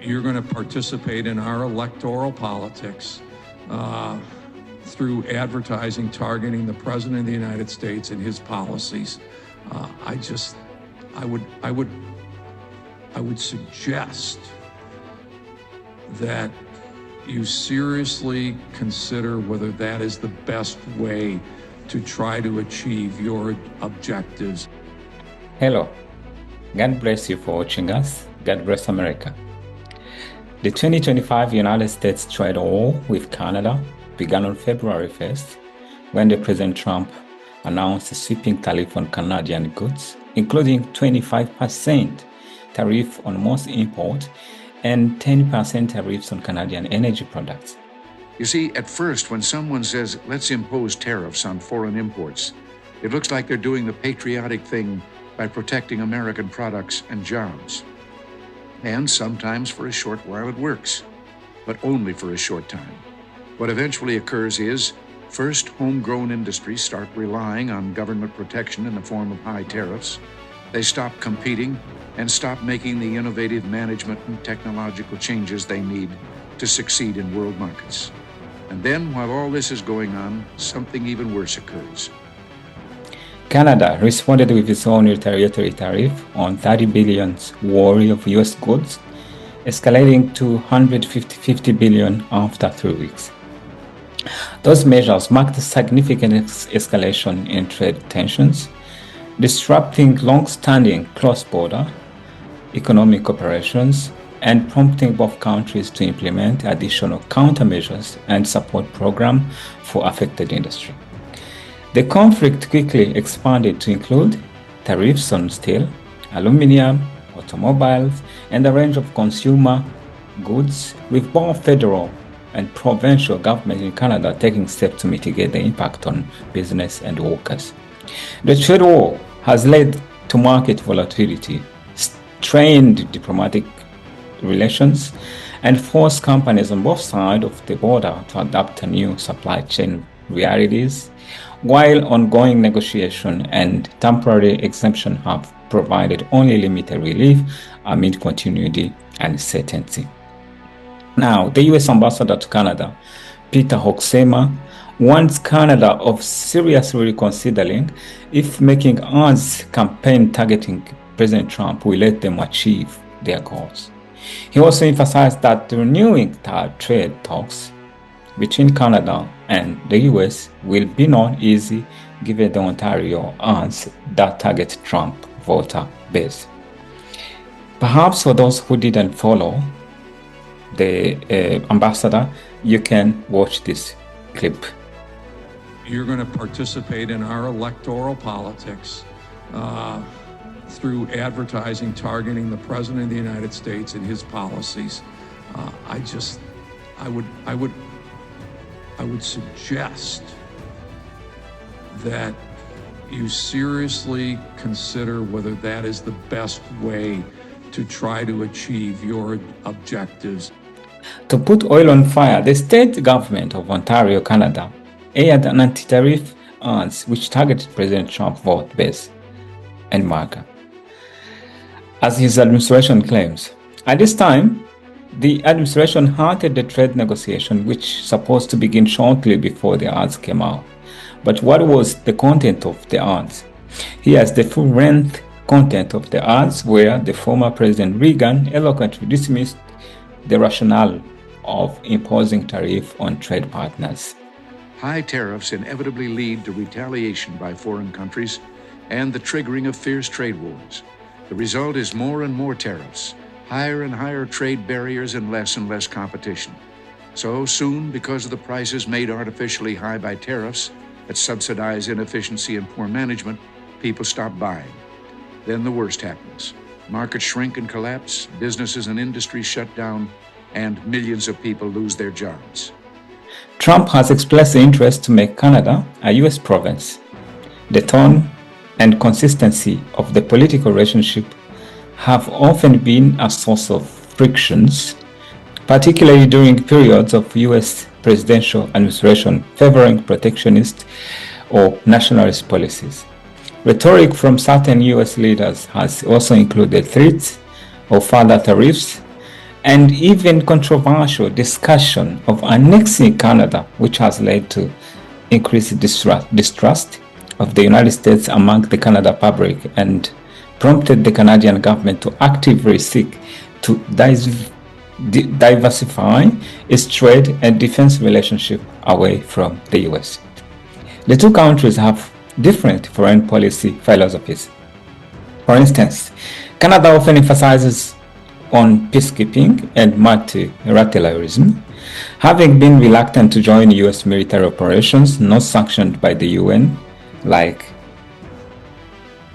you're going to participate in our electoral politics through advertising targeting the President of the United States and his policies. I would suggest that you seriously consider whether that is the best way to try to achieve your objectives. Hello, God bless you for watching us. God bless America. The 2025 United States trade war with Canada began on February 1st when the President Trump announced a sweeping tariff on Canadian goods, including 25% tariff on most imports and 10% tariffs on Canadian energy products. You see, at first, when someone says, let's impose tariffs on foreign imports, it looks like they're doing the patriotic thing by protecting American products and jobs. And sometimes for a short while it works, but only for a short time. What eventually occurs is, first, homegrown industries start relying on government protection in the form of high tariffs. They stop competing and stop making the innovative management and technological changes they need to succeed in world markets. And then, while all this is going on, something even worse occurs. Canada responded with its own retaliatory tariff on $30 billion worth of U.S. goods, escalating to $150 billion after 3 weeks. Those measures marked a significant escalation in trade tensions, disrupting long-standing cross-border economic operations and prompting both countries to implement additional countermeasures and support programs for affected industry. The conflict quickly expanded to include tariffs on steel, aluminum, automobiles, and a range of consumer goods, with both federal and provincial governments in Canada taking steps to mitigate the impact on business and workers. The trade war has led to market volatility, strained diplomatic relations, and forced companies on both sides of the border to adapt to new supply chain realities, while ongoing negotiation and temporary exemption have provided only limited relief amid continuity and uncertainty. Now, the U.S. Ambassador to Canada, Peter Hoeksema, warns Canada of seriously reconsidering if making ads campaign targeting President Trump will let them achieve their goals. He also emphasized that renewing trade talks between Canada and the US will be not easy given the Ontario ads that target Trump voter base. Perhaps for those who didn't follow the ambassador, you can watch this clip. You're going to participate in our electoral politics through advertising targeting the President of the United States and his policies. I would suggest that you seriously consider whether that is the best way to try to achieve your objectives. To put oil on fire, the state government of Ontario, Canada, aired an anti-tariff ads which targeted President Trump's vote base and marker, as his administration claims. At this time, the administration halted the trade negotiation, which supposed to begin shortly before the ads came out. But what was the content of the ads? Here's the full-length content of the ads, where the former President Reagan eloquently dismissed the rationale of imposing tariff on trade partners. High tariffs inevitably lead to retaliation by foreign countries and the triggering of fierce trade wars. The result is more and more tariffs, higher and higher trade barriers, and less competition. So soon, because of the prices made artificially high by tariffs that subsidize inefficiency and poor management, people stop buying. Then the worst happens. Markets shrink and collapse, businesses and industries shut down, and millions of people lose their jobs. Trump has expressed the interest to make Canada a U.S. province. The tone and consistency of the political relationship have often been a source of frictions, particularly during periods of U.S. presidential administration favoring protectionist or nationalist policies. Rhetoric from certain U.S. leaders has also included threats of further tariffs and even controversial discussion of annexing Canada, which has led to increased distrust of the United States among the Canada public and prompted the Canadian government to actively seek to diversify its trade and defense relationship away from the US. The two countries have different foreign policy philosophies. For instance, Canada often emphasizes on peacekeeping and multilateralism, having been reluctant to join US military operations not sanctioned by the UN, like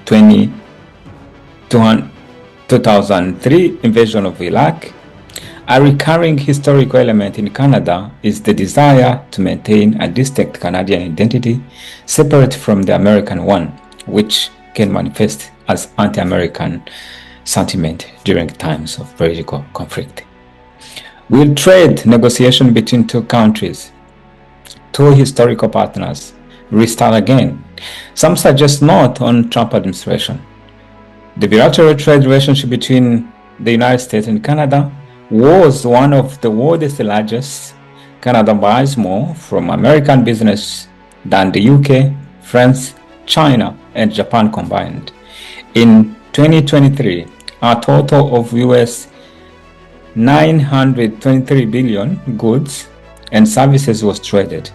2003 invasion of Iraq. A recurring historical element in Canada is the desire to maintain a distinct Canadian identity separate from the American one, which can manifest as anti-American sentiment during times of political conflict. Will trade negotiation between two countries, two historical partners, restart again? Some suggest not on Trump administration. The bilateral trade relationship between the United States and Canada was one of the world's largest. Canada buys more from American business than the UK, France, China, and Japan combined. In 2023, a total of US 923 billion goods and services was traded.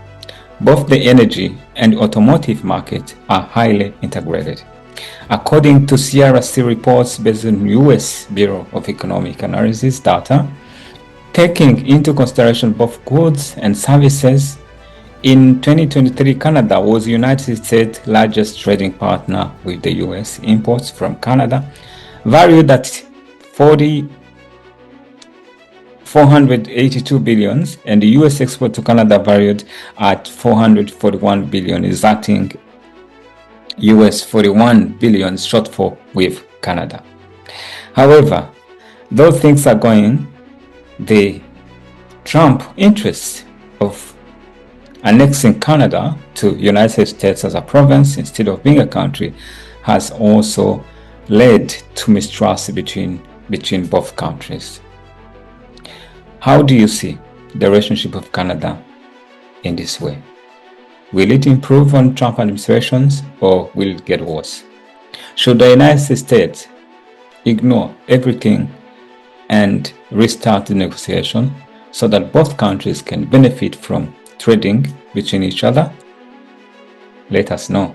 Both the energy and automotive market are highly integrated. According to CRC reports based on US Bureau of Economic Analysis data, taking into consideration both goods and services, in 2023, Canada was the United States' largest trading partner, with the US imports from Canada valued at 482 billion, and the US export to Canada valued at 441 billion, exacting US 41 billion shortfall with Canada. However, though things are going, the Trump interest of annexing Canada to United States as a province instead of being a country has also led to mistrust between both countries. How do you see the relationship of Canada in this way? Will it improve on Trump administrations, or will it get worse? Should the United States ignore everything and restart the negotiation so that both countries can benefit from trading between each other? Let us know.